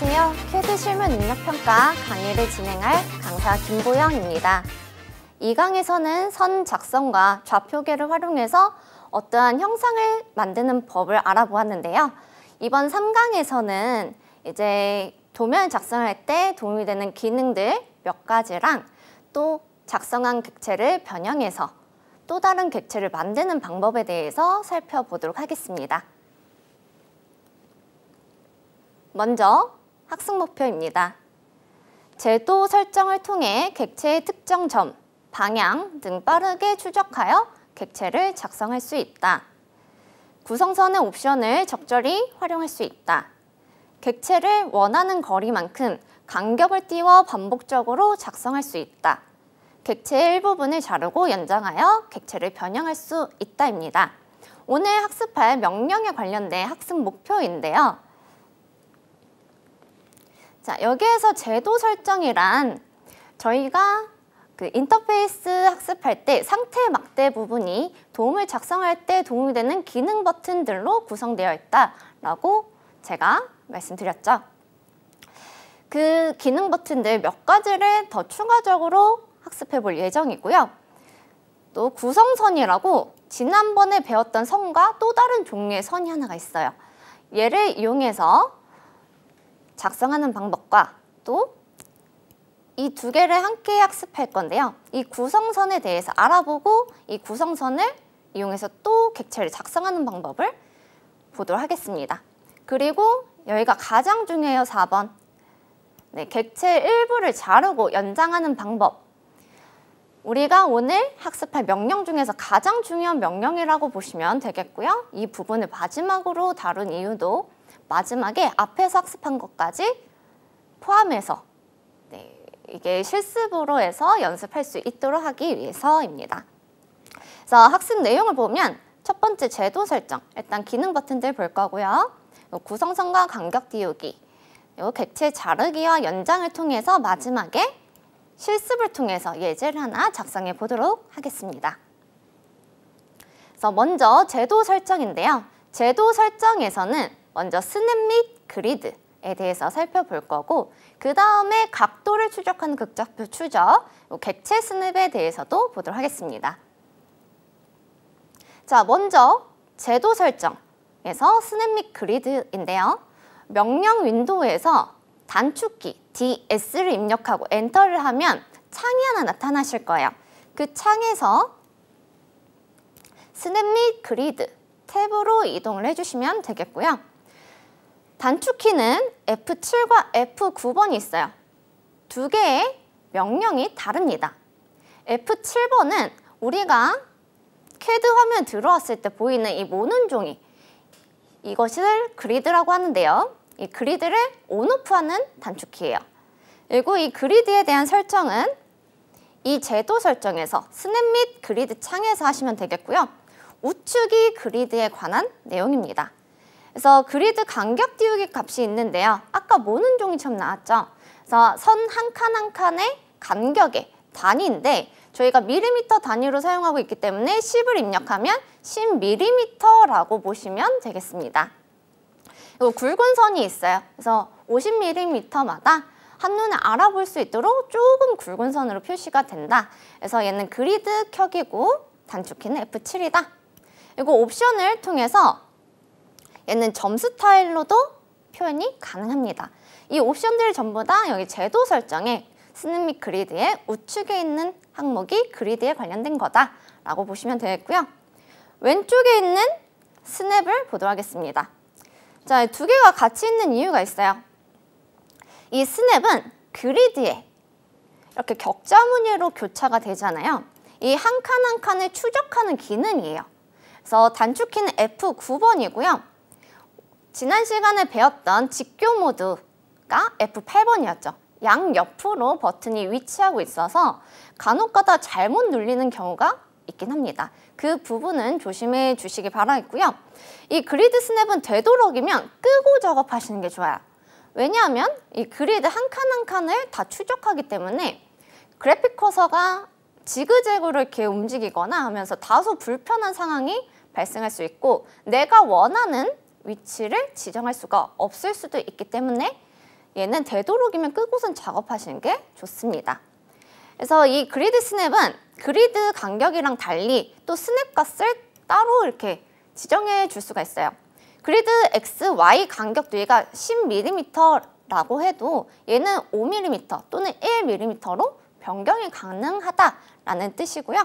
안녕하세요. 퀴즈 실무 능력평가 강의를 진행할 강사 김보영입니다. 이 강에서는 선 작성과 좌표계를 활용해서 어떠한 형상을 만드는 법을 알아보았는데요. 이번 3강에서는 이제 도면을 작성할 때 도움이 되는 기능들 몇 가지랑 또 작성한 객체를 변형해서 또 다른 객체를 만드는 방법에 대해서 살펴보도록 하겠습니다. 먼저 학습 목표입니다. 제도 설정을 통해 객체의 특정 점, 방향 등 빠르게 추적하여 객체를 작성할 수 있다. 구성선의 옵션을 적절히 활용할 수 있다. 객체를 원하는 거리만큼 간격을 띄워 반복적으로 작성할 수 있다. 객체의 일부분을 자르고 연장하여 객체를 변형할 수 있다입니다. 오늘 학습할 명령에 관련된 학습 목표인데요. 자, 여기에서 제도 설정이란 저희가 그 인터페이스 학습할 때 상태 막대 부분이 도움을 작성할 때 도움이 되는 기능 버튼들로 구성되어 있다라고 제가 말씀드렸죠. 그 기능 버튼들 몇 가지를 더 추가적으로 학습해 볼 예정이고요. 또 구성선이라고 지난번에 배웠던 선과 또 다른 종류의 선이 하나가 있어요. 얘를 이용해서 작성하는 방법과 또 이 두 개를 함께 학습할 건데요. 이 구성선에 대해서 알아보고 이 구성선을 이용해서 또 객체를 작성하는 방법을 보도록 하겠습니다. 그리고 여기가 가장 중요해요. 4번. 네, 객체의 일부를 자르고 연장하는 방법. 우리가 오늘 학습할 명령 중에서 가장 중요한 명령이라고 보시면 되겠고요. 이 부분을 마지막으로 다룬 이유도 마지막에 앞에서 학습한 것까지 포함해서 이게 실습으로 해서 연습할 수 있도록 하기 위해서입니다. 그래서 학습 내용을 보면 첫 번째 제도 설정, 일단 기능 버튼들 볼 거고요. 구성선과 간격 띄우기, 객체 자르기와 연장을 통해서 마지막에 실습을 통해서 예제를 하나 작성해 보도록 하겠습니다. 그래서 먼저 제도 설정인데요. 제도 설정에서는 먼저 스냅 및 그리드에 대해서 살펴볼 거고 그 다음에 각도를 추적하는 극좌표 추적, 객체 스냅에 대해서도 보도록 하겠습니다. 자, 먼저 제도 설정에서 스냅 및 그리드인데요. 명령 윈도우에서 단축키 DS를 입력하고 엔터를 하면 창이 하나 나타나실 거예요. 그 창에서 스냅 및 그리드 탭으로 이동을 해주시면 되겠고요. 단축키는 F7과 F9번이 있어요. 두 개의 명령이 다릅니다. F7번은 우리가 CAD 화면 들어왔을 때 보이는 이 모는 종이, 이것을 그리드라고 하는데요. 이 그리드를 온오프하는 단축키예요. 그리고 이 그리드에 대한 설정은 이 제도 설정에서 스냅 및 그리드 창에서 하시면 되겠고요. 우측이 그리드에 관한 내용입니다. 그래서 그리드 간격 띄우기 값이 있는데요. 아까 모는 종이처럼 나왔죠. 그래서 선 한 칸 한 칸의 간격의 단위인데 저희가 밀리미터 단위로 사용하고 있기 때문에 10을 입력하면 10mm라고 보시면 되겠습니다. 그리고 굵은 선이 있어요. 그래서 50mm마다 한눈에 알아볼 수 있도록 조금 굵은 선으로 표시가 된다. 그래서 얘는 그리드 켜기고 단축키는 F7이다. 그리고 옵션을 통해서 얘는 점 스타일로도 표현이 가능합니다. 이 옵션들 전부 다 여기 제도 설정에 스냅 및 그리드의 우측에 있는 항목이 그리드에 관련된 거다라고 보시면 되겠고요. 왼쪽에 있는 스냅을 보도록 하겠습니다. 자, 두 개가 같이 있는 이유가 있어요. 이 스냅은 그리드에 이렇게 격자 무늬로 교차가 되잖아요. 이 한 칸 한 칸을 추적하는 기능이에요. 그래서 단축키는 F9번이고요. 지난 시간에 배웠던 직교 모드가 F8번이었죠. 양옆으로 버튼이 위치하고 있어서 간혹가다 잘못 눌리는 경우가 있긴 합니다. 그 부분은 조심해 주시기 바라겠고요. 이 그리드 스냅은 되도록이면 끄고 작업하시는 게 좋아요. 왜냐하면 이 그리드 한 칸 한 칸을 다 추적하기 때문에 그래픽 커서가 지그재그로 이렇게 움직이거나 하면서 다소 불편한 상황이 발생할 수 있고 내가 원하는 위치를 지정할 수가 없을 수도 있기 때문에 얘는 되도록이면 끄고선 작업하시는 게 좋습니다. 그래서 이 그리드 스냅은 그리드 간격이랑 달리 또 스냅 값을 따로 이렇게 지정해 줄 수가 있어요. 그리드 X, Y 간격도 얘가 10mm라고 해도 얘는 5mm 또는 1mm로 변경이 가능하다라는 뜻이고요.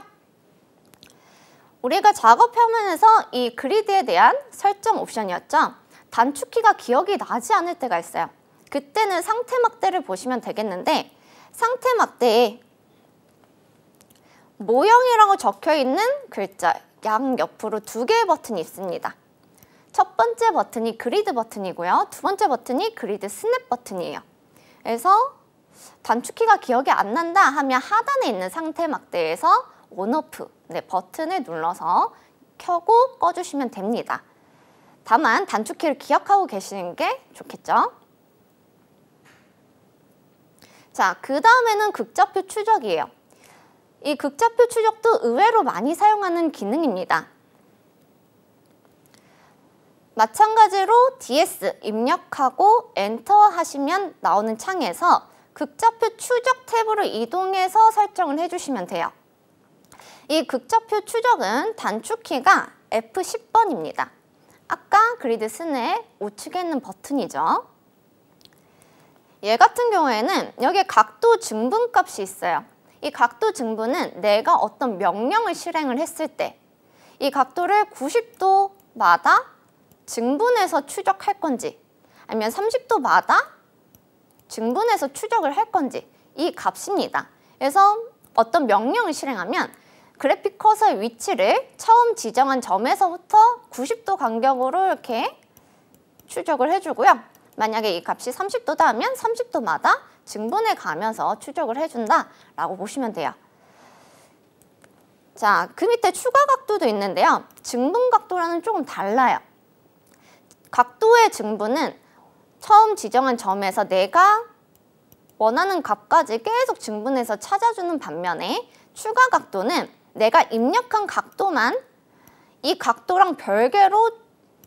우리가 작업 화면에서 이 그리드에 대한 설정 옵션이었죠. 단축키가 기억이 나지 않을 때가 있어요. 그때는 상태 막대를 보시면 되겠는데 상태 막대에 모형이라고 적혀있는 글자 양옆으로 2개의 버튼이 있습니다. 첫 번째 버튼이 그리드 버튼이고요. 두 번째 버튼이 그리드 스냅 버튼이에요. 그래서 단축키가 기억이 안 난다 하면 하단에 있는 상태 막대에서 온오프 버튼을 눌러서 켜고 꺼주시면 됩니다. 다만 단축키를 기억하고 계시는 게 좋겠죠. 자, 그 다음에는 극좌표 추적이에요. 이 극좌표 추적도 의외로 많이 사용하는 기능입니다. 마찬가지로 DS 입력하고 엔터 하시면 나오는 창에서 극좌표 추적 탭으로 이동해서 설정을 해주시면 돼요. 이 극좌표 추적은 단축키가 F10번입니다. 아까 그리드 스냅 우측에 있는 버튼이죠. 얘 같은 경우에는 여기에 각도 증분 값이 있어요. 이 각도 증분은 내가 어떤 명령을 실행을 했을 때 이 각도를 90도마다 증분해서 추적할 건지 아니면 30도마다 증분해서 추적을 할 건지 이 값입니다. 그래서 어떤 명령을 실행하면 그래픽 커서의 위치를 처음 지정한 점에서부터 90도 간격으로 이렇게 추적을 해주고요. 만약에 이 값이 30도다 하면 30도마다 증분해 가면서 추적을 해준다라고 보시면 돼요. 자, 그 밑에 추가 각도도 있는데요. 증분 각도랑은 조금 달라요. 각도의 증분은 처음 지정한 점에서 내가 원하는 값까지 계속 증분해서 찾아주는 반면에 추가 각도는 내가 입력한 각도만 이 각도랑 별개로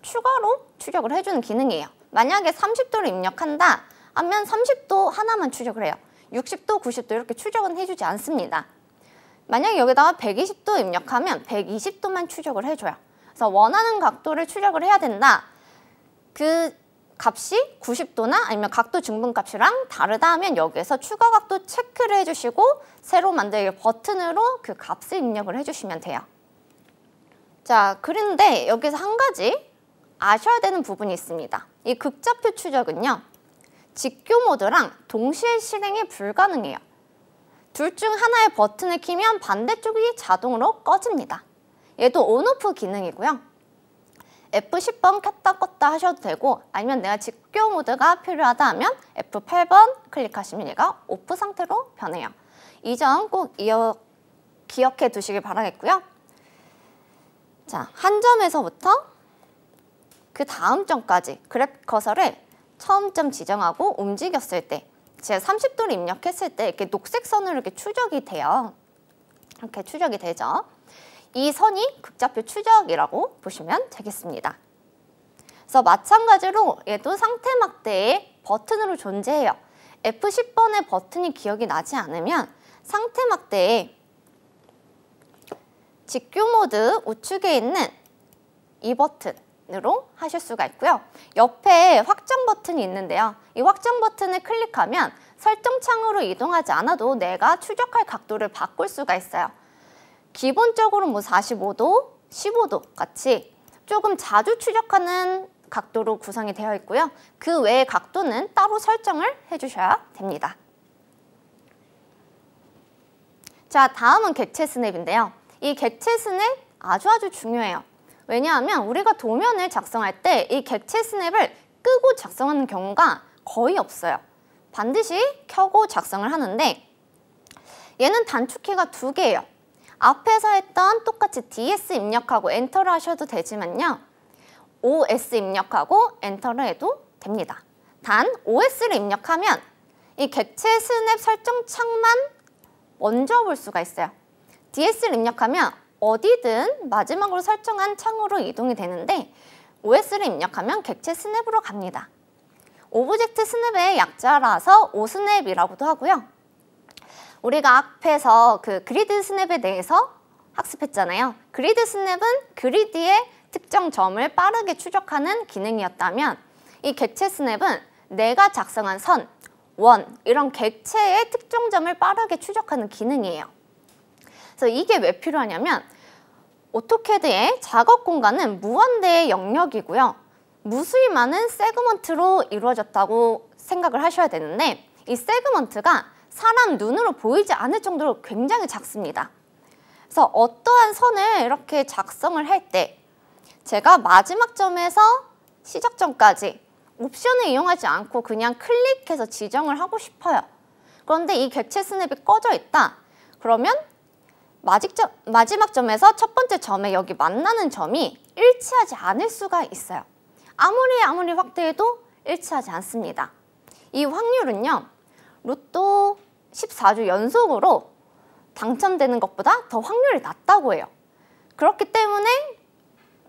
추가로 추적을 해주는 기능이에요. 만약에 30도를 입력한다 하면 30도 하나만 추적을 해요. 60도, 90도 이렇게 추적은 해주지 않습니다. 만약에 여기다가 120도 입력하면 120도만 추적을 해줘요. 그래서 원하는 각도를 추적을 해야 된다. 그 값이 90도나 아니면 각도 증분 값이랑 다르다 하면 여기에서 추가 각도 체크를 해주시고 새로 만들기 버튼으로 그 값을 입력을 해주시면 돼요. 자, 그런데 여기서 한 가지 아셔야 되는 부분이 있습니다. 이 극좌표 추적은요. 직교 모드랑 동시에 실행이 불가능해요. 둘 중 하나의 버튼을 키면 반대쪽이 자동으로 꺼집니다. 얘도 온오프 기능이고요. F10번 켰다 껐다 하셔도 되고 아니면 내가 직교 모드가 필요하다 하면 F8번 클릭하시면 얘가 오프 상태로 변해요. 이 점 꼭 기억해 두시길 바라겠고요. 자, 한 점에서부터 그 다음 점까지 그래픽 커서를 처음 점 지정하고 움직였을 때 제가 30도를 입력했을 때 이렇게 녹색 선으로 이렇게 추적이 돼요. 이렇게 추적이 되죠. 이 선이 극좌표 추적이라고 보시면 되겠습니다. 그래서 마찬가지로 얘도 상태 막대의 버튼으로 존재해요. F10번의 버튼이 기억이 나지 않으면 상태 막대에 직교 모드 우측에 있는 이 버튼으로 하실 수가 있고요. 옆에 확정 버튼이 있는데요. 이 확정 버튼을 클릭하면 설정 창으로 이동하지 않아도 내가 추적할 각도를 바꿀 수가 있어요. 기본적으로 뭐 45도, 15도 같이 조금 자주 추적하는 각도로 구성이 되어 있고요. 그 외의 각도는 따로 설정을 해주셔야 됩니다. 자, 다음은 객체 스냅인데요. 이 객체 스냅 아주 중요해요. 왜냐하면 우리가 도면을 작성할 때 이 객체 스냅을 끄고 작성하는 경우가 거의 없어요. 반드시 켜고 작성을 하는데 얘는 단축키가 2개예요. 앞에서 했던 똑같이 DS 입력하고 엔터를 하셔도 되지만요. OS 입력하고 엔터를 해도 됩니다. 단 OS를 입력하면 이 객체 스냅 설정 창만 먼저 볼 수가 있어요. DS를 입력하면 어디든 마지막으로 설정한 창으로 이동이 되는데 OS를 입력하면 객체 스냅으로 갑니다. 오브젝트 스냅의 약자라서 오스냅이라고도 하고요. 우리가 앞에서 그 그리드 스냅에 대해서 학습했잖아요. 그리드 스냅은 그리드의 특정 점을 빠르게 추적하는 기능이었다면 이 객체 스냅은 내가 작성한 선, 원 이런 객체의 특정 점을 빠르게 추적하는 기능이에요. 그래서 이게 왜 필요하냐면 오토캐드의 작업 공간은 무한대의 영역이고요. 무수히 많은 세그먼트로 이루어졌다고 생각을 하셔야 되는데 이 세그먼트가 사람 눈으로 보이지 않을 정도로 굉장히 작습니다. 그래서 어떠한 선을 이렇게 작성을 할 때 제가 마지막 점에서 시작점까지 옵션을 이용하지 않고 그냥 클릭해서 지정을 하고 싶어요. 그런데 이 객체 스냅이 꺼져 있다. 그러면 마지막 점에서 첫 번째 점에 여기 만나는 점이 일치하지 않을 수가 있어요. 아무리 확대해도 일치하지 않습니다. 이 확률은요. 로또 14주 연속으로 당첨되는 것보다 더 확률이 낮다고 해요. 그렇기 때문에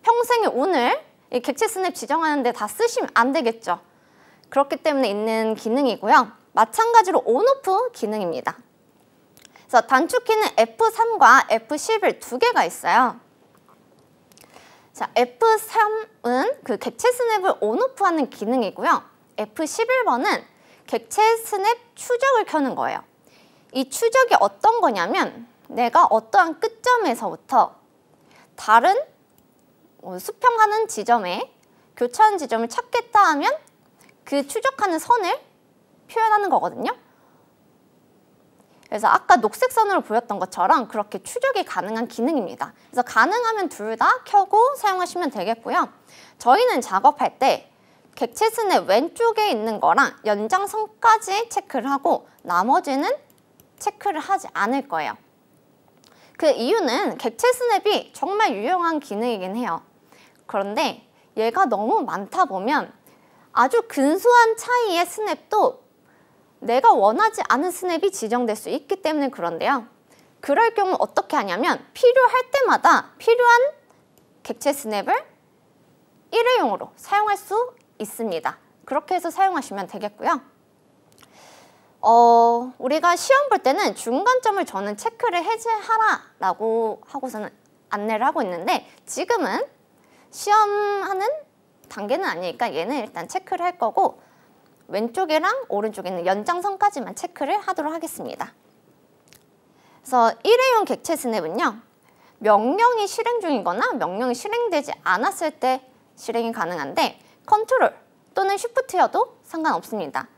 평생의 운을 이 객체 스냅 지정하는데 다 쓰시면 안 되겠죠. 그렇기 때문에 있는 기능이고요. 마찬가지로 온오프 기능입니다. 그래서 단축키는 F3과 F11 두 개가 있어요. 자, F3은 그 객체 스냅을 온오프하는 기능이고요. F11번은 객체 스냅 추적을 켜는 거예요. 이 추적이 어떤 거냐면 내가 어떠한 끝점에서부터 다른 수평하는 지점에 교차하는 지점을 찾겠다 하면 그 추적하는 선을 표현하는 거거든요. 그래서 아까 녹색 선으로 보였던 것처럼 그렇게 추적이 가능한 기능입니다. 그래서 가능하면 둘 다 켜고 사용하시면 되겠고요. 저희는 작업할 때 객체 스냅 왼쪽에 있는 거랑 연장선까지 체크를 하고 나머지는 체크를 하지 않을 거예요. 그 이유는 객체 스냅이 정말 유용한 기능이긴 해요. 그런데 얘가 너무 많다 보면 아주 근소한 차이의 스냅도 내가 원하지 않은 스냅이 지정될 수 있기 때문에 그런데요. 그럴 경우 어떻게 하냐면 필요할 때마다 필요한 객체 스냅을 일회용으로 사용할 수 있습니다. 그렇게 해서 사용하시면 되겠고요. 우리가 시험 볼 때는 중간점을 저는 체크를 해제하라라고 하고서는 안내를 하고 있는데 지금은 시험하는 단계는 아니니까 얘는 일단 체크를 할 거고 왼쪽이랑 오른쪽에 있는 연장선까지만 체크를 하도록 하겠습니다. 그래서 일회용 객체 스냅은요. 명령이 실행 중이거나 명령이 실행되지 않았을 때 실행이 가능한데 컨트롤 또는 쉬프트여도 상관없습니다.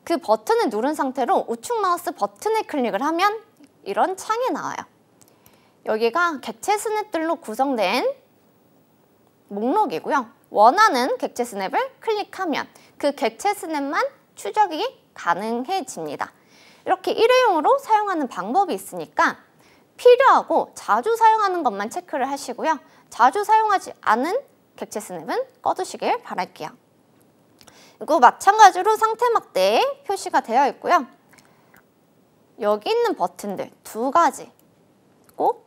그 버튼을 누른 상태로 우측 마우스 버튼을 클릭을 하면 이런 창이 나와요. 여기가 객체 스냅들로 구성된 목록이고요. 원하는 객체 스냅을 클릭하면 그 객체 스냅만 추적이 가능해집니다. 이렇게 일회용으로 사용하는 방법이 있으니까 필요하고 자주 사용하는 것만 체크를 하시고요. 자주 사용하지 않은 객체 스냅은 꺼두시길 바랄게요. 그리고 마찬가지로 상태 막대에 표시가 되어 있고요. 여기 있는 버튼들 두 가지 꼭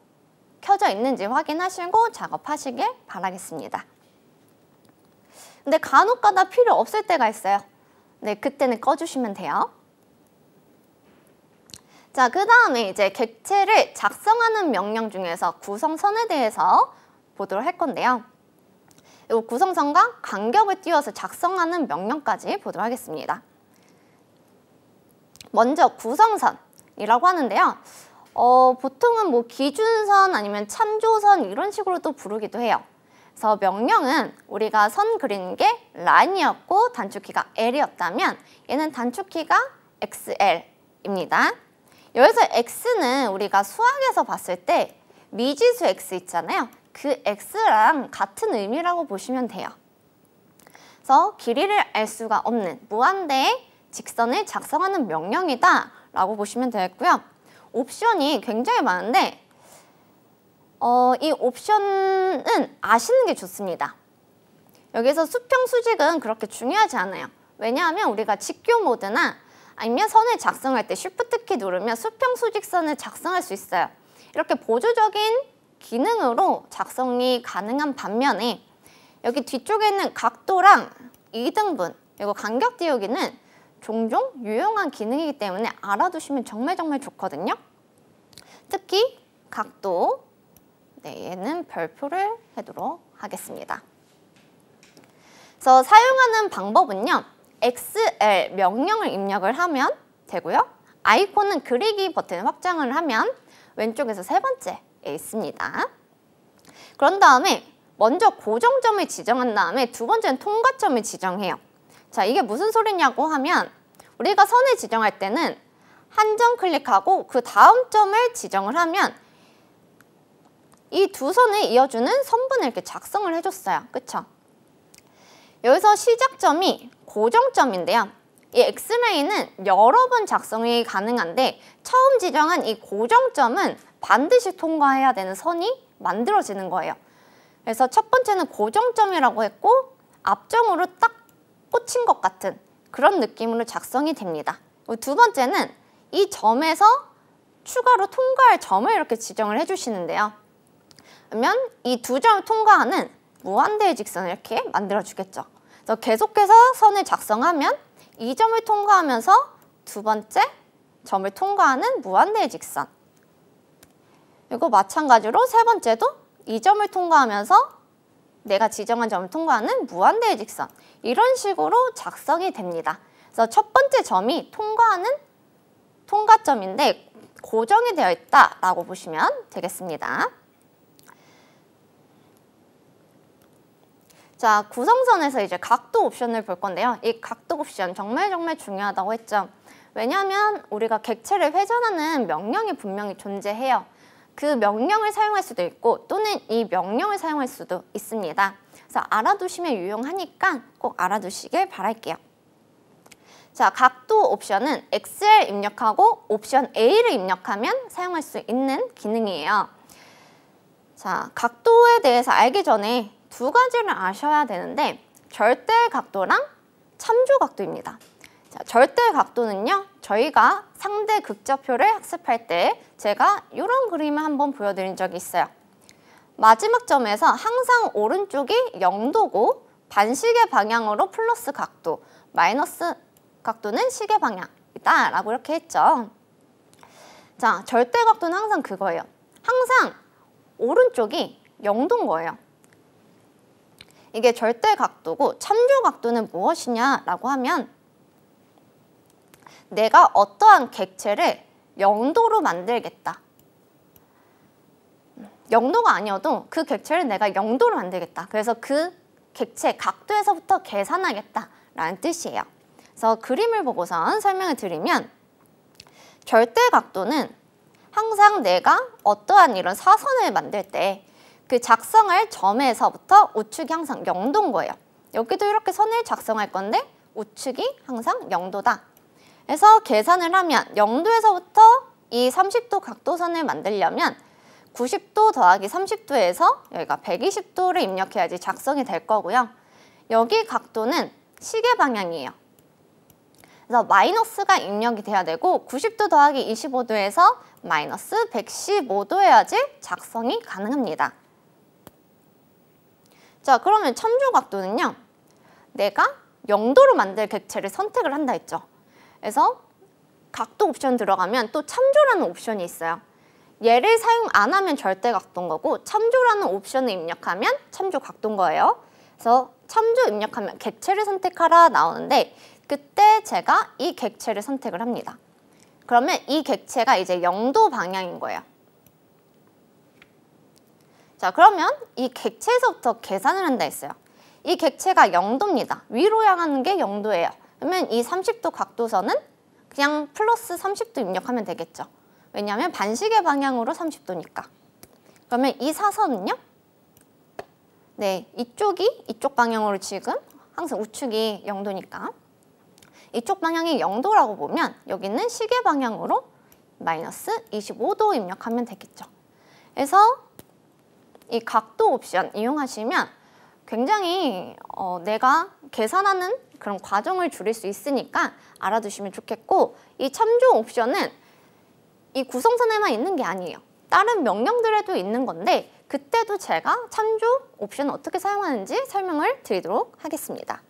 켜져 있는지 확인하시고 작업하시길 바라겠습니다. 근데 간혹가다 필요 없을 때가 있어요. 네, 그때는 꺼주시면 돼요. 자, 그 다음에 이제 객체를 작성하는 명령 중에서 구성선에 대해서 보도록 할 건데요. 이 구성선과 간격을 띄워서 작성하는 명령까지 보도록 하겠습니다. 먼저 구성선이라고 하는데요. 보통은 뭐 기준선 아니면 참조선 이런 식으로도 부르기도 해요. 그래서 명령은 우리가 선 그리는 게 라인이었고 단축키가 L이었다면 얘는 단축키가 XL입니다. 여기서 X는 우리가 수학에서 봤을 때 미지수 X 있잖아요. 그 X랑 같은 의미라고 보시면 돼요. 그래서 길이를 알 수가 없는 무한대의 직선을 작성하는 명령이다 라고 보시면 되겠고요. 옵션이 굉장히 많은데 이 옵션은 아시는 게 좋습니다. 여기서 수평 수직은 그렇게 중요하지 않아요. 왜냐하면 우리가 직교 모드나 아니면 선을 작성할 때 Shift 키 누르면 수평 수직선을 작성할 수 있어요. 이렇게 보조적인 기능으로 작성이 가능한 반면에 여기 뒤쪽에 있는 각도랑 2등분 그리고 간격 띄우기는 종종 유용한 기능이기 때문에 알아두시면 정말 좋거든요. 특히 각도, 네, 얘는 별표를 해두도록 하겠습니다. 그래서 사용하는 방법은요. XL 명령을 입력을 하면 되고요. 아이콘은 그리기 버튼을 확장을 하면 왼쪽에서 세 번째에 있습니다. 그런 다음에 먼저 고정점을 지정한 다음에 두 번째는 통과점을 지정해요. 자, 이게 무슨 소리냐고 하면 우리가 선을 지정할 때는 한 점 클릭하고 그 다음 점을 지정을 하면 이 두 선을 이어주는 선분을 이렇게 작성을 해줬어요. 그쵸? 여기서 시작점이 고정점인데요. 이 X라인은 여러 번 작성이 가능한데 처음 지정한 이 고정점은 반드시 통과해야 되는 선이 만들어지는 거예요. 그래서 첫 번째는 고정점이라고 했고 앞점으로 딱 꽂힌 것 같은 그런 느낌으로 작성이 됩니다. 두 번째는 이 점에서 추가로 통과할 점을 이렇게 지정을 해주시는데요. 그러면 이 두 점을 통과하는 무한대의 직선을 이렇게 만들어주겠죠. 그래서 계속해서 선을 작성하면 이 점을 통과하면서 두 번째 점을 통과하는 무한대의 직선. 그리고 마찬가지로 세 번째도 이 점을 통과하면서 내가 지정한 점을 통과하는 무한대의 직선. 이런 식으로 작성이 됩니다. 그래서 첫 번째 점이 통과하는 통과점인데 고정이 되어 있다라고 보시면 되겠습니다. 자, 구성선에서 이제 각도 옵션을 볼 건데요. 이 각도 옵션 정말 중요하다고 했죠. 왜냐하면 우리가 객체를 회전하는 명령이 분명히 존재해요. 그 명령을 사용할 수도 있고 또는 이 명령을 사용할 수도 있습니다. 그래서 알아두시면 유용하니까 꼭 알아두시길 바랄게요. 자, 각도 옵션은 XL 입력하고 옵션 A를 입력하면 사용할 수 있는 기능이에요. 자, 각도에 대해서 알기 전에 두 가지를 아셔야 되는데 절대 각도랑 참조 각도입니다. 자, 절대 각도는요. 저희가 상대 극좌표를 학습할 때 제가 이런 그림을 한번 보여드린 적이 있어요. 마지막 점에서 항상 오른쪽이 0도고 반시계 방향으로 플러스 각도, 마이너스 각도는 시계 방향이다 라고 이렇게 했죠. 자, 절대 각도는 항상 그거예요. 항상 오른쪽이 0도인 거예요. 이게 절대 각도고 참조 각도는 무엇이냐라고 하면 내가 어떠한 객체를 0도로 만들겠다. 0도가 아니어도 그 객체를 내가 0도로 만들겠다. 그래서 그 객체 각도에서부터 계산하겠다라는 뜻이에요. 그래서 그림을 보고선 설명을 드리면 절대 각도는 항상 내가 어떠한 이런 사선을 만들 때 그 작성할 점에서부터 우측이 항상 0도인 거예요. 여기도 이렇게 선을 작성할 건데 우측이 항상 0도다. 그래서 계산을 하면 0도에서부터 이 30도 각도선을 만들려면 90도 더하기 30도에서 여기가 120도를 입력해야지 작성이 될 거고요. 여기 각도는 시계 방향이에요. 그래서 마이너스가 입력이 돼야 되고 90도 더하기 25도에서 마이너스 115도여야지 작성이 가능합니다. 자, 그러면 참조 각도는요. 내가 0도로 만들 객체를 선택을 한다 했죠. 그래서 각도 옵션 들어가면 또 참조라는 옵션이 있어요. 얘를 사용 안 하면 절대 각도인 거고 참조라는 옵션을 입력하면 참조 각도인 거예요. 그래서 참조 입력하면 객체를 선택하라 나오는데 그때 제가 이 객체를 선택을 합니다. 그러면 이 객체가 이제 0도 방향인 거예요. 자, 그러면 이 객체에서부터 계산을 한다 했어요. 이 객체가 0도입니다. 위로 향하는 게 0도예요. 그러면 이 30도 각도선은 그냥 플러스 30도 입력하면 되겠죠. 왜냐하면 반시계 방향으로 30도니까. 그러면 이 사선은요? 네, 이쪽이 이쪽 방향으로 지금 항상 우측이 0도니까 이쪽 방향이 0도라고 보면 여기는 시계 방향으로 마이너스 25도 입력하면 되겠죠. 그래서 이 각도 옵션 이용하시면 굉장히 내가 계산하는 그런 과정을 줄일 수 있으니까 알아두시면 좋겠고 이 참조 옵션은 이 구성선에만 있는 게 아니에요. 다른 명령들에도 있는 건데 그때도 제가 참조 옵션을 어떻게 사용하는지 설명을 드리도록 하겠습니다.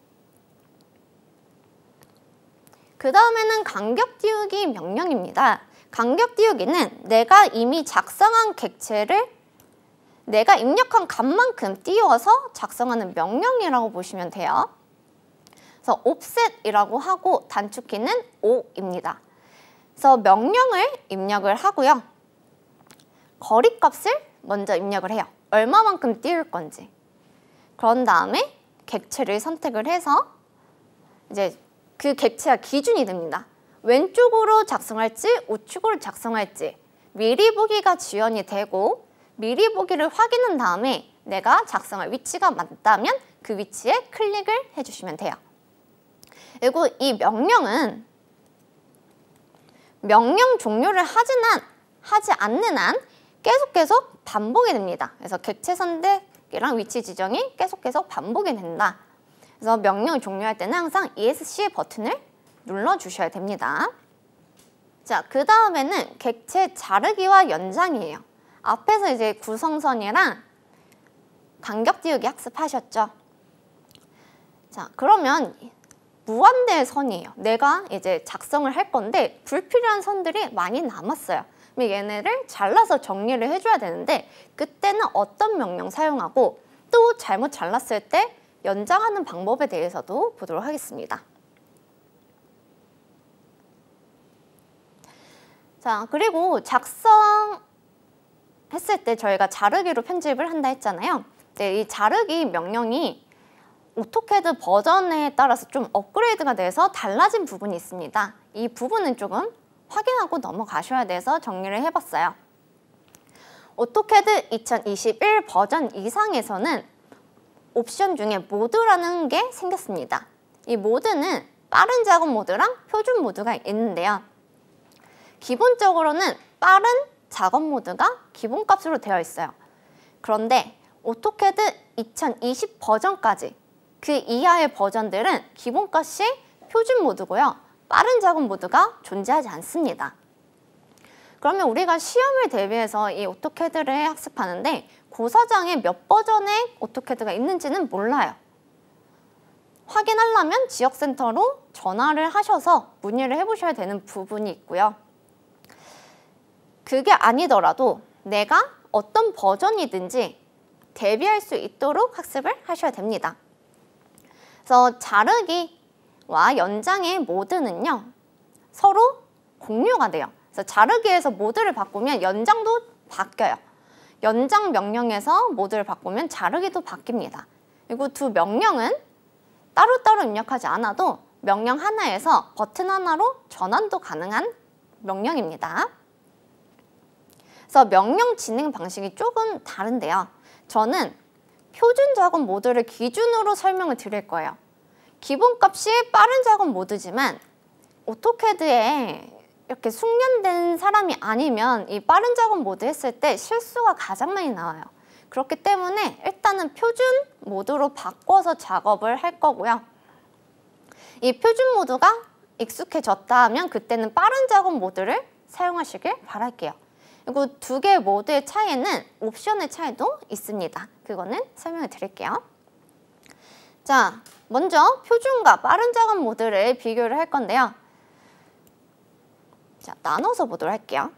그 다음에는 간격 띄우기 명령입니다. 간격 띄우기는 내가 이미 작성한 객체를 내가 입력한 값만큼 띄워서 작성하는 명령이라고 보시면 돼요. 그래서 offset이라고 하고 단축키는 O입니다. 그래서 명령을 입력을 하고요. 거리값을 먼저 입력을 해요. 얼마만큼 띄울 건지. 그런 다음에 객체를 선택을 해서 이제 그 객체가 기준이 됩니다. 왼쪽으로 작성할지 우측으로 작성할지 미리 보기가 지원이 되고 미리 보기를 확인한 다음에 내가 작성할 위치가 맞다면 그 위치에 클릭을 해주시면 돼요. 그리고 이 명령은 명령 종료를 하지 않는 한 계속 반복이 됩니다. 그래서 객체 선택이랑 위치 지정이 계속 반복이 된다. 그래서 명령을 종료할 때는 항상 ESC 버튼을 눌러주셔야 됩니다. 자, 그 다음에는 객체 자르기와 연장이에요. 앞에서 이제 구성선이랑 간격 띄우기 학습하셨죠? 자, 그러면 무한대의 선이에요. 내가 이제 작성을 할 건데 불필요한 선들이 많이 남았어요. 그럼 얘네를 잘라서 정리를 해줘야 되는데 그때는 어떤 명령 사용하고 또 잘못 잘랐을 때 연장하는 방법에 대해서도 보도록 하겠습니다. 자, 그리고 작성했을 때 저희가 자르기로 편집을 한다 했잖아요. 이 자르기 명령이 오토캐드 버전에 따라서 좀 업그레이드가 돼서 달라진 부분이 있습니다. 이 부분은 조금 확인하고 넘어가셔야 돼서 정리를 해봤어요. 오토캐드 2021 버전 이상에서는 옵션 중에 모드라는 게 생겼습니다. 이 모드는 빠른 작업 모드랑 표준 모드가 있는데요. 기본적으로는 빠른 작업 모드가 기본값으로 되어 있어요. 그런데 오토캐드 2020 버전까지 그 이하의 버전들은 기본값이 표준 모드고요. 빠른 작업 모드가 존재하지 않습니다. 그러면 우리가 시험을 대비해서 이 오토캐드를 학습하는데 고사장에 몇 버전의 오토캐드가 있는지는 몰라요. 확인하려면 지역센터로 전화를 하셔서 문의를 해보셔야 되는 부분이 있고요. 그게 아니더라도 내가 어떤 버전이든지 대비할 수 있도록 학습을 하셔야 됩니다. 그래서 자르기와 연장의 모드는요, 서로 공유가 돼요. 그래서 자르기에서 모드를 바꾸면 연장도 바뀌어요. 연장 명령에서 모드를 바꾸면 자르기도 바뀝니다. 그리고 두 명령은 따로따로 입력하지 않아도 명령 하나에서 버튼 하나로 전환도 가능한 명령입니다. 그래서 명령 진행 방식이 조금 다른데요. 저는 표준 작업 모드를 기준으로 설명을 드릴 거예요. 기본값이 빠른 작업 모드지만 오토캐드에 이렇게 숙련된 사람이 아니면 이 빠른 작업 모드 했을 때 실수가 가장 많이 나와요. 그렇기 때문에 일단은 표준 모드로 바꿔서 작업을 할 거고요. 이 표준 모드가 익숙해졌다 하면 그때는 빠른 작업 모드를 사용하시길 바랄게요. 그리고 두 개의 모드의 차이는 옵션의 차이도 있습니다. 그거는 설명을 드릴게요. 자, 먼저 표준과 빠른 작업 모드를 비교를 할 건데요. 자, 나눠서 보도록 할게요.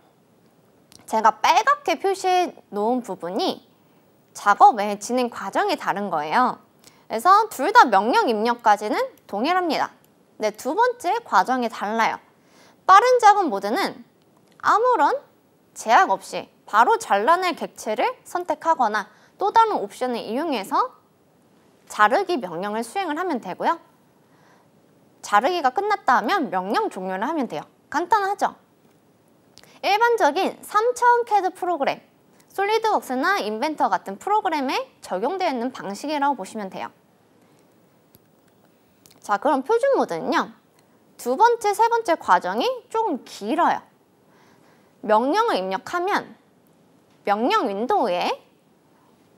제가 빨갛게 표시해 놓은 부분이 작업의 진행 과정이 다른 거예요. 그래서 둘 다 명령 입력까지는 동일합니다. 근데 두 번째 과정이 달라요. 빠른 작업 모드는 아무런 제약 없이 바로 잘라낼 객체를 선택하거나 또 다른 옵션을 이용해서 자르기 명령을 수행을 하면 되고요. 자르기가 끝났다 하면 명령 종료를 하면 돼요. 간단하죠? 일반적인 3차원 CAD 프로그램, 솔리드웍스나 인벤터 같은 프로그램에 적용되어 있는 방식이라고 보시면 돼요. 자, 그럼 표준 모드는요. 두 번째, 세 번째 과정이 조금 길어요. 명령을 입력하면 명령 윈도우에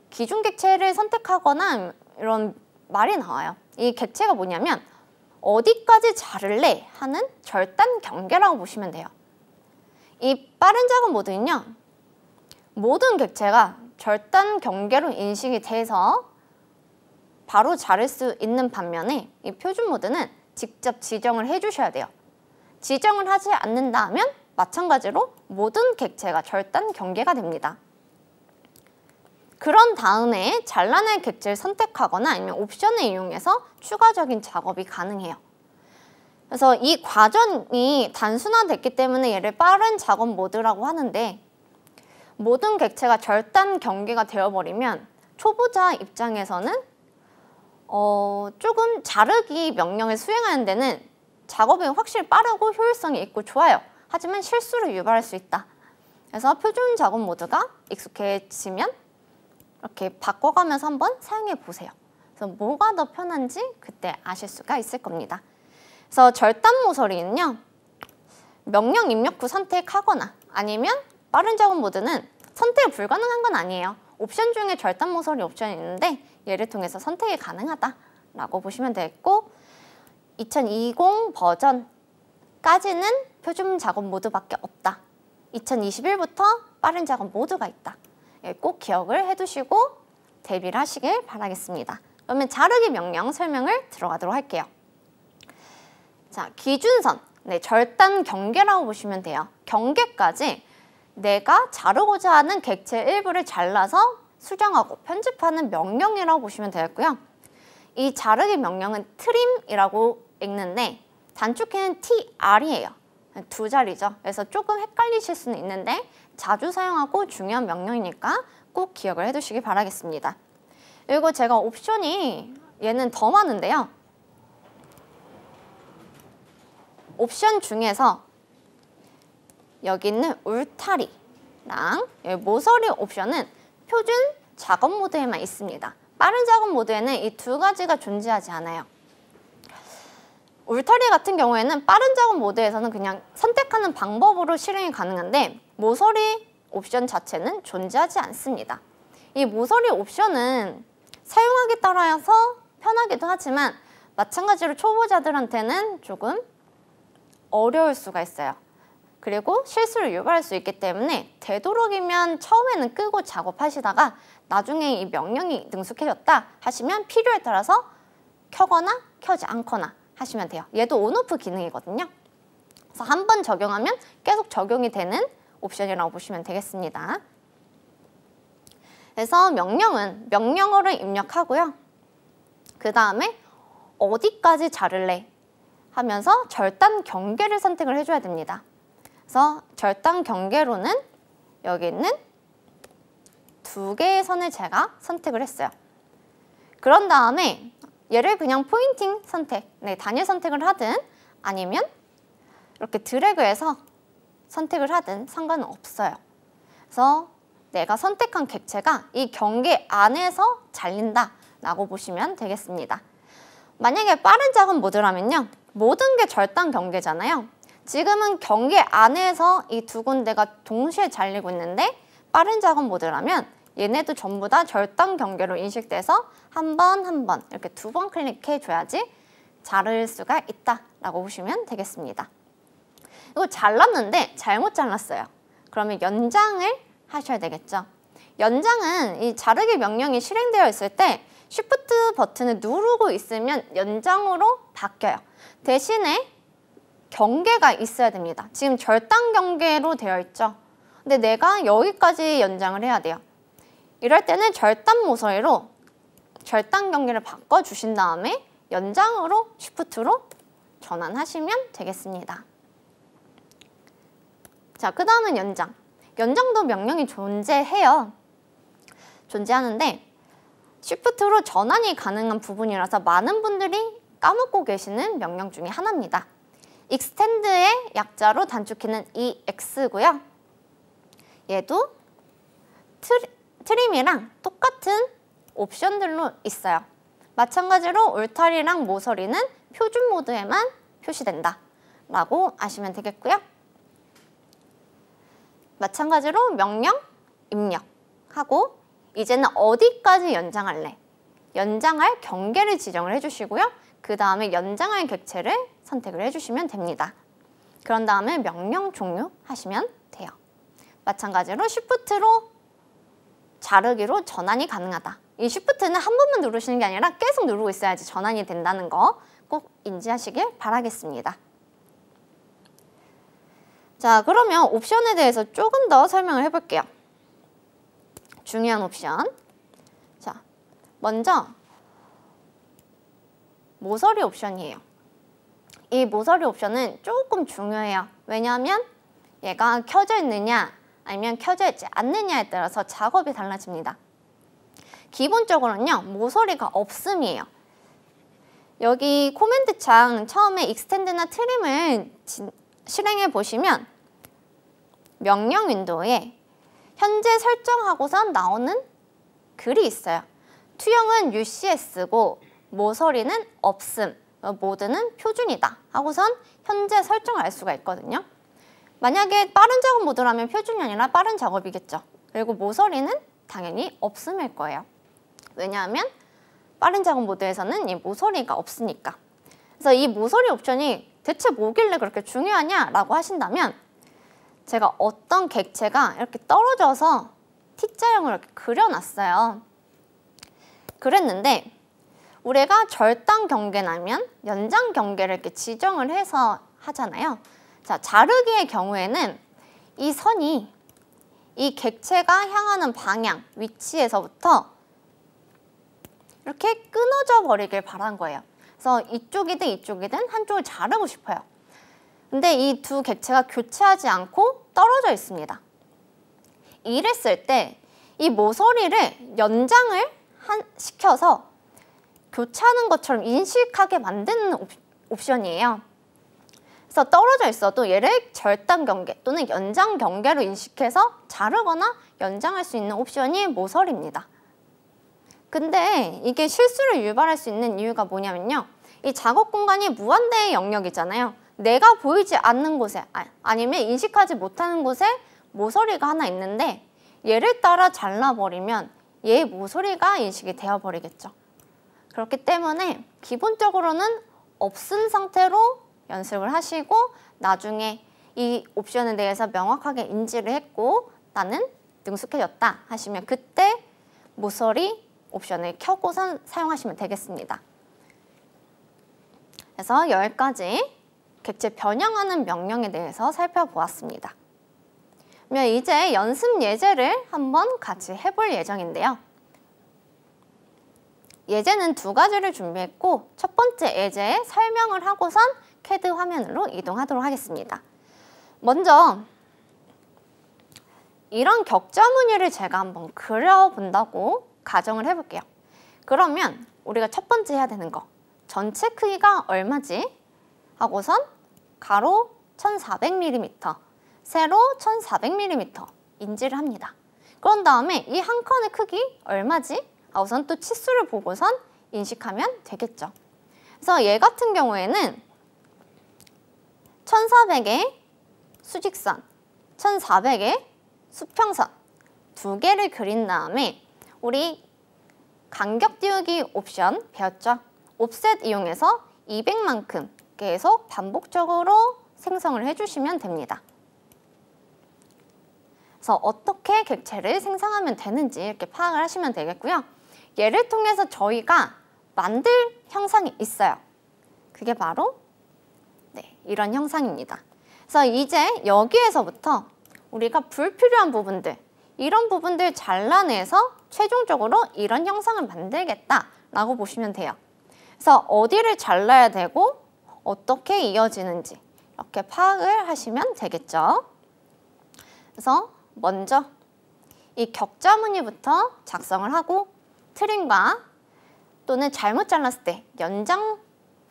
기준 객체를 선택하거나 이런 말이 나와요. 이 객체가 뭐냐면 어디까지 자를래 하는 절단 경계라고 보시면 돼요. 이 빠른 작업 모드는요. 모든 객체가 절단 경계로 인식이 돼서 바로 자를 수 있는 반면에 이 표준 모드는 직접 지정을 해주셔야 돼요. 지정을 하지 않는다 하면 마찬가지로 모든 객체가 절단 경계가 됩니다. 그런 다음에 잘라낼 객체를 선택하거나 아니면 옵션을 이용해서 추가적인 작업이 가능해요. 그래서 이 과정이 단순화됐기 때문에 얘를 빠른 작업 모드라고 하는데, 모든 객체가 절단 경계가 되어버리면 초보자 입장에서는 조금 자르기 명령을 수행하는 데는 작업이 확실히 빠르고 효율성이 있고 좋아요. 하지만 실수를 유발할 수 있다. 그래서 표준 작업 모드가 익숙해지면 이렇게 바꿔가면서 한번 사용해 보세요. 그래서 뭐가 더 편한지 그때 아실 수가 있을 겁니다. 그래서 절단 모서리는요, 명령 입력 후 선택하거나 아니면 빠른 작업 모드는 선택이 불가능한 건 아니에요. 옵션 중에 절단 모서리 옵션이 있는데 얘를 통해서 선택이 가능하다라고 보시면 되겠고, 2020 버전까지는 표준 작업 모드밖에 없다. 2021부터 빠른 작업 모드가 있다. 꼭 기억을 해두시고 대비를 하시길 바라겠습니다. 그러면 자르기 명령 설명을 들어가도록 할게요. 자, 기준선, 절단 경계라고 보시면 돼요. 경계까지 내가 자르고자 하는 객체 일부를 잘라서 수정하고 편집하는 명령이라고 보시면 되겠고요. 이 자르기 명령은 트림이라고 읽는데 단축키는 TR이에요. 두 자리죠. 그래서 조금 헷갈리실 수는 있는데 자주 사용하고 중요한 명령이니까 꼭 기억을 해두시기 바라겠습니다. 그리고 제가 옵션이 얘는 더 많은데요. 옵션 중에서 여기 있는 울타리랑 모서리 옵션은 표준 작업 모드에만 있습니다. 빠른 작업 모드에는 이 두 가지가 존재하지 않아요. 울타리 같은 경우에는 빠른 작업 모드에서는 그냥 선택하는 방법으로 실행이 가능한데 모서리 옵션 자체는 존재하지 않습니다. 이 모서리 옵션은 사용하기 따라서 편하기도 하지만 마찬가지로 초보자들한테는 조금 어려울 수가 있어요. 그리고 실수를 유발할 수 있기 때문에 되도록이면 처음에는 끄고 작업하시다가 나중에 이 명령이 능숙해졌다 하시면 필요에 따라서 켜거나 켜지 않거나 하시면 돼요. 얘도 온오프 기능이거든요. 그래서 한 번 적용하면 계속 적용이 되는 옵션이라고 보시면 되겠습니다. 그래서 명령은 명령어를 입력하고요. 그 다음에 어디까지 자를래 하면서 절단 경계를 선택을 해줘야 됩니다. 그래서 절단 경계로는 여기 있는 두 개의 선을 제가 선택을 했어요. 그런 다음에 얘를 그냥 포인팅 선택, 단일 선택을 하든 아니면 이렇게 드래그해서 선택을 하든 상관은 없어요. 그래서 내가 선택한 객체가 이 경계 안에서 잘린다라고 보시면 되겠습니다. 만약에 빠른 작업 모드라면요. 모든 게 절단 경계잖아요. 지금은 경계 안에서 이 두 군데가 동시에 잘리고 있는데 빠른 작업 모드라면 얘네도 전부 다 절단 경계로 인식돼서 한 번 한 번 이렇게 두 번 클릭해줘야지 자를 수가 있다라고 보시면 되겠습니다. 이거 잘랐는데 잘못 잘랐어요. 그러면 연장을 하셔야 되겠죠. 연장은 이 자르기 명령이 실행되어 있을 때 Shift 버튼을 누르고 있으면 연장으로 바뀌어요. 대신에 경계가 있어야 됩니다. 지금 절단 경계로 되어 있죠. 근데 내가 여기까지 연장을 해야 돼요. 이럴 때는 절단 모서리로 절단 경계를 바꿔주신 다음에 연장으로 Shift로 전환하시면 되겠습니다. 자, 그 다음은 연장. 연장도 명령이 존재해요. 존재하는데 Shift로 전환이 가능한 부분이라서 많은 분들이 까먹고 계시는 명령 중에 하나입니다. extend의 약자로 단축키는 EX고요. 얘도 트림이랑 똑같은 옵션들로 있어요. 마찬가지로 울타리랑 모서리는 표준 모드에만 표시된다 라고 아시면 되겠고요. 마찬가지로 명령 입력하고 이제는 어디까지 연장할래? 연장할 경계를 지정을 해주시고요. 그 다음에 연장할 객체를 선택을 해주시면 됩니다. 그런 다음에 명령 종료하시면 돼요. 마찬가지로 Shift로 자르기로 전환이 가능하다. 이 Shift는 한 번만 누르시는 게 아니라 계속 누르고 있어야지 전환이 된다는 거 꼭 인지하시길 바라겠습니다. 자, 그러면 옵션에 대해서 조금 더 설명을 해볼게요. 중요한 옵션. 자, 먼저 모서리 옵션이에요. 이 모서리 옵션은 조금 중요해요. 왜냐하면 얘가 켜져 있느냐 아니면 켜져 있지 않느냐에 따라서 작업이 달라집니다. 기본적으로는요, 모서리가 없음이에요. 여기 코맨드 창 처음에 익스텐드나 트림을 실행해 보시면 명령 윈도우에 현재 설정하고선 나오는 글이 있어요. 투영은 UCS고 모서리는 없음, 모드는 표준이다 하고선 현재 설정을 알 수가 있거든요. 만약에 빠른 작업 모드라면 표준이 아니라 빠른 작업이겠죠. 그리고 모서리는 당연히 없음일 거예요. 왜냐하면 빠른 작업 모드에서는 이 모서리가 없으니까. 그래서 이 모서리 옵션이 대체 뭐길래 그렇게 중요하냐라고 하신다면 제가 어떤 객체가 이렇게 떨어져서 T자형을 이렇게 그려놨어요. 그랬는데 우리가 절단 경계라면 연장 경계를 이렇게 지정을 해서 하잖아요. 자, 자르기의 경우에는 이 선이 이 객체가 향하는 방향, 위치에서부터 이렇게 끊어져 버리길 바란 거예요. 그래서 이쪽이든 이쪽이든 한쪽을 자르고 싶어요. 근데 이 두 객체가 교차하지 않고 떨어져 있습니다. 이랬을 때 이 모서리를 연장을 시켜서 교차하는 것처럼 인식하게 만드는 옵션이에요. 그래서 떨어져 있어도 얘를 절단 경계 또는 연장 경계로 인식해서 자르거나 연장할 수 있는 옵션이 모서리입니다. 근데 이게 실수를 유발할 수 있는 이유가 뭐냐면요. 이 작업 공간이 무한대의 영역이잖아요. 내가 보이지 않는 곳에 아니면 인식하지 못하는 곳에 모서리가 하나 있는데 얘를 따라 잘라버리면 얘의 모서리가 인식이 되어버리겠죠. 그렇기 때문에 기본적으로는 없은 상태로 연습을 하시고 나중에 이 옵션에 대해서 명확하게 인지를 했고 나는 능숙해졌다 하시면 그때 모서리 옵션을 켜고선 사용하시면 되겠습니다. 그래서 여기까지 객체 변형하는 명령에 대해서 살펴보았습니다. 그러면 이제 연습 예제를 한번 같이 해볼 예정인데요. 예제는 두 가지를 준비했고 첫 번째 예제에 설명을 하고선 CAD 화면으로 이동하도록 하겠습니다. 먼저 이런 격자 무늬를 제가 한번 그려본다고 가정을 해볼게요. 그러면 우리가 첫 번째 해야 되는 거 전체 크기가 얼마지? 하고선 가로 1400mm, 세로 1400mm 인지를 합니다. 그런 다음에 이 한 칸의 크기 얼마지? 하고선 또 치수를 보고선 인식하면 되겠죠. 그래서 얘 같은 경우에는 1400의 수직선, 1400의 수평선 두 개를 그린 다음에 우리 간격 띄우기 옵션 배웠죠? 옵셋 이용해서 200만큼 계속 반복적으로 생성을 해주시면 됩니다. 그래서 어떻게 객체를 생성하면 되는지 이렇게 파악을 하시면 되겠고요. 얘를 통해서 저희가 만들 형상이 있어요. 그게 바로 이런 형상입니다. 그래서 이제 여기에서부터 우리가 불필요한 부분들, 이런 부분들 잘라내서 최종적으로 이런 형상을 만들겠다라고 보시면 돼요. 그래서 어디를 잘라야 되고 어떻게 이어지는지 이렇게 파악을 하시면 되겠죠. 그래서 먼저 이 격자 무늬부터 작성을 하고 트림과 또는 잘못 잘랐을 때 연장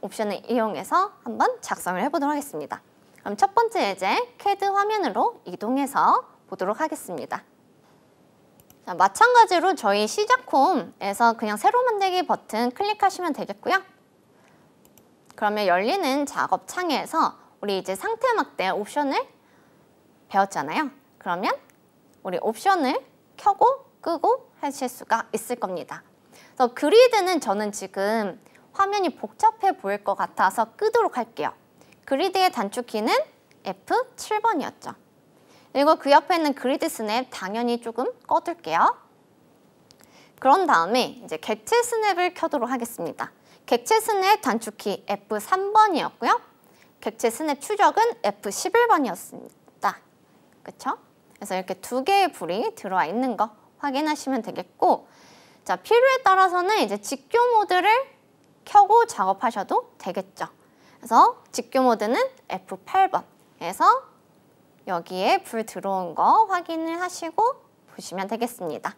옵션을 이용해서 한번 작성을 해보도록 하겠습니다. 그럼 첫 번째 예제 CAD 화면으로 이동해서 보도록 하겠습니다. 자, 마찬가지로 저희 시작홈에서 그냥 새로 만들기 버튼 클릭하시면 되겠고요. 그러면 열리는 작업 창에서 우리 이제 상태 막대 옵션을 배웠잖아요. 그러면 우리 옵션을 켜고 끄고 하실 수가 있을 겁니다. 그래서 그리드는 저는 지금 화면이 복잡해 보일 것 같아서 끄도록 할게요. 그리드의 단축키는 F7번이었죠. 그리고 그 옆에 있는 그리드 스냅 당연히 조금 꺼둘게요. 그런 다음에 이제 객체 스냅을 켜도록 하겠습니다. 객체 스냅 단축키 F3번이었고요. 객체 스냅 추적은 F11번이었습니다. 그쵸? 그래서 이렇게 두 개의 불이 들어와 있는 거 확인하시면 되겠고, 자, 필요에 따라서는 이제 직교 모드를 켜고 작업하셔도 되겠죠. 그래서 직교 모드는 F8번에서 여기에 불 들어온 거 확인을 하시고 보시면 되겠습니다.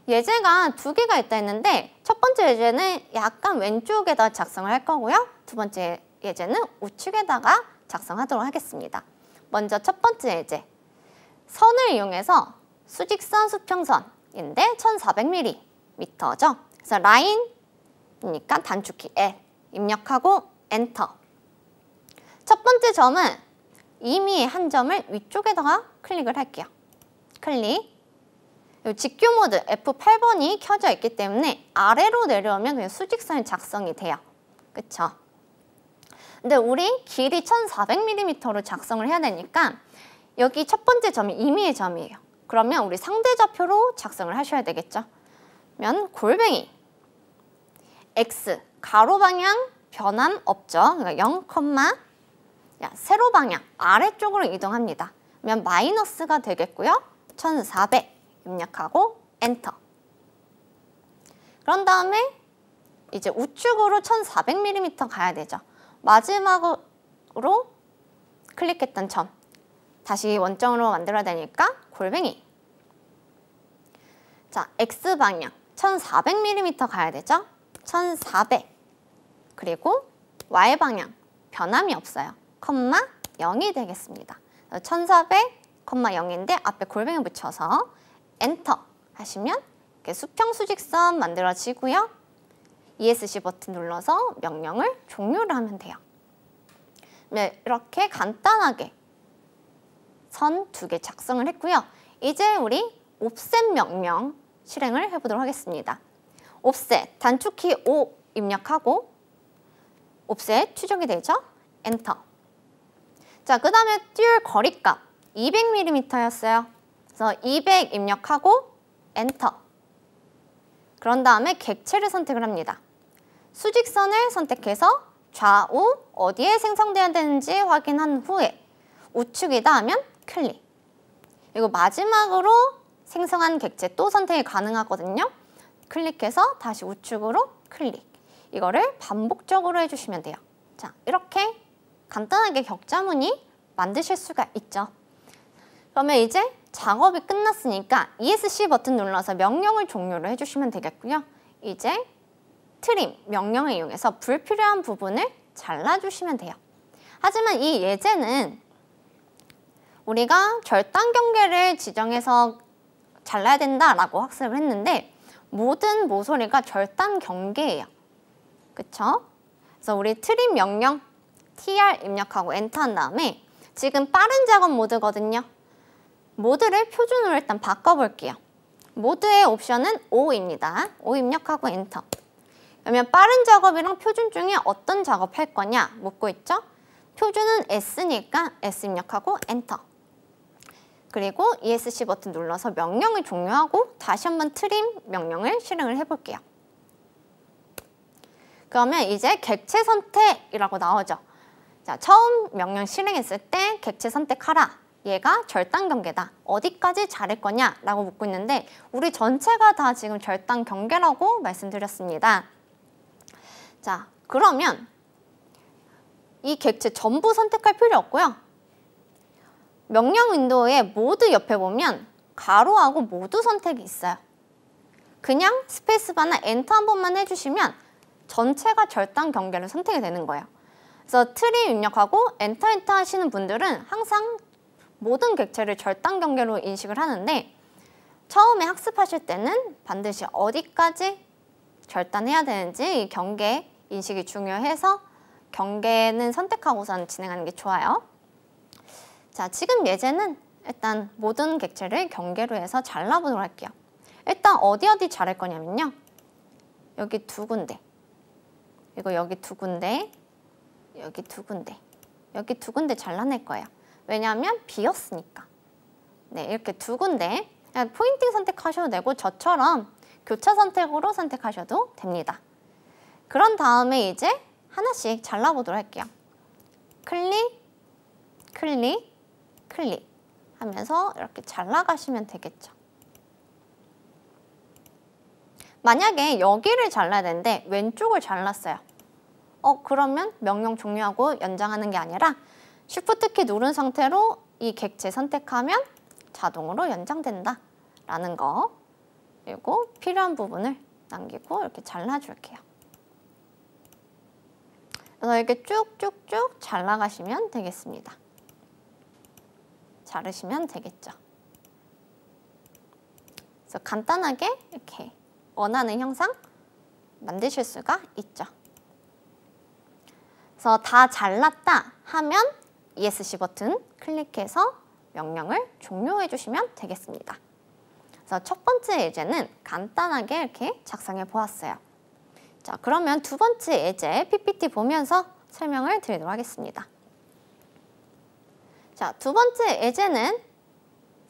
예제가 두 개가 있다 했는데 첫 번째 예제는 약간 왼쪽에다 작성을 할 거고요. 두 번째 예제는 우측에다가 작성하도록 하겠습니다. 먼저 첫 번째 예제. 선을 이용해서 수직선, 수평선인데 1400mm죠. 그래서 라인이니까 단축키 L 입력하고 엔터. 첫 번째 점은 이미 한 점을 위쪽에다가 클릭을 할게요. 클릭. 직교 모드 F8번이 켜져 있기 때문에 아래로 내려오면 그냥 수직선이 작성이 돼요. 그쵸? 근데 우리 길이 1400mm로 작성을 해야 되니까 여기 첫 번째 점이 임의의 점이에요. 그러면 우리 상대좌표로 작성을 하셔야 되겠죠? 그러면 골뱅이 X 가로 방향 변함 없죠? 그러니까 0, 세로 방향 아래쪽으로 이동합니다. 그러면 마이너스가 되겠고요. 1400 입력하고 엔터. 그런 다음에 이제 우측으로 1400mm 가야 되죠. 마지막으로 클릭했던 점 다시 원점으로 만들어야 되니까 골뱅이. 자, X방향 1400mm 가야 되죠. 1400. 그리고 Y방향 변함이 없어요. 0이 되겠습니다. 1400, 0인데 앞에 골뱅이 붙여서 엔터 하시면 이렇게 수평 수직선 만들어지고요. ESC 버튼 눌러서 명령을 종료를 하면 돼요. 네, 이렇게 간단하게 선 두 개 작성을 했고요. 이제 우리 옵셋 명령 실행을 해보도록 하겠습니다. 옵셋 단축키 5 입력하고 옵셋 추적이 되죠? 엔터. 자, 그 다음에 띄울 거리값 200mm였어요. 그래서 200 입력하고 엔터. 그런 다음에 객체를 선택을 합니다. 수직선을 선택해서 좌우 어디에 생성돼야 되는지 확인한 후에 우측이다 하면 클릭. 그리고 마지막으로 생성한 객체 또 선택이 가능하거든요. 클릭해서 다시 우측으로 클릭. 이거를 반복적으로 해주시면 돼요. 자, 이렇게 간단하게 격자무늬 만드실 수가 있죠. 그러면 이제 작업이 끝났으니까 ESC 버튼 눌러서 명령을 종료를 해주시면 되겠고요. 이제 트림 명령을 이용해서 불필요한 부분을 잘라주시면 돼요. 하지만 이 예제는 우리가 절단 경계를 지정해서 잘라야 된다라고 학습을 했는데 모든 모서리가 절단 경계예요. 그쵸? 그래서 우리 트림 명령 TR 입력하고 엔터 한 다음에 지금 빠른 작업 모드거든요. 모드를 표준으로 일단 바꿔볼게요. 모드의 옵션은 5입니다. 5 입력하고 엔터. 그러면 빠른 작업이랑 표준 중에 어떤 작업 할 거냐 묻고 있죠? 표준은 S니까 S 입력하고 엔터. 그리고 ESC 버튼 눌러서 명령을 종료하고 다시 한번 트림 명령을 실행을 해볼게요. 그러면 이제 객체 선택이라고 나오죠. 자, 처음 명령 실행했을 때 객체 선택하라. 얘가 절단 경계다. 어디까지 자를 거냐? 라고 묻고 있는데 우리 전체가 다 지금 절단 경계라고 말씀드렸습니다. 자, 그러면 이 객체 전부 선택할 필요 없고요. 명령 윈도우의 모드 옆에 보면 가로하고 모두 선택이 있어요. 그냥 스페이스바나 엔터 한 번만 해주시면 전체가 절단 경계를 선택이 되는 거예요. 그래서 트림 입력하고 엔터 하시는 분들은 항상 모든 객체를 절단 경계로 인식을 하는데 처음에 학습하실 때는 반드시 어디까지 절단해야 되는지 이 경계 인식이 중요해서 경계는 선택하고선 진행하는 게 좋아요. 자, 지금 예제는 일단 모든 객체를 경계로 해서 잘라보도록 할게요. 일단 어디 자를 거냐면요. 여기 두 군데, 그리고 여기 두 군데, 여기 두 군데, 여기 두 군데 잘라낼 거예요. 왜냐하면 비었으니까. 네, 이렇게 두 군데 그냥 포인팅 선택하셔도 되고 저처럼 교차 선택으로 선택하셔도 됩니다. 그런 다음에 이제 하나씩 잘라보도록 할게요. 클릭, 클릭, 클릭 하면서 이렇게 잘라가시면 되겠죠. 만약에 여기를 잘라야 되는데 왼쪽을 잘랐어요. 그러면 명령 종료하고 연장하는 게 아니라 Shift 키 누른 상태로 이 객체 선택하면 자동으로 연장된다 라는 거. 그리고 필요한 부분을 남기고 이렇게 잘라줄게요. 그래서 이렇게 쭉쭉쭉 잘라가시면 되겠습니다. 자르시면 되겠죠. 그래서 간단하게 이렇게 원하는 형상 만드실 수가 있죠. 그래서 다 잘랐다 하면 ESC 버튼 클릭해서 명령을 종료해 주시면 되겠습니다. 그래서 첫 번째 예제는 간단하게 이렇게 작성해 보았어요. 자, 그러면 두 번째 예제 PPT 보면서 설명을 드리도록 하겠습니다. 자, 두 번째 예제는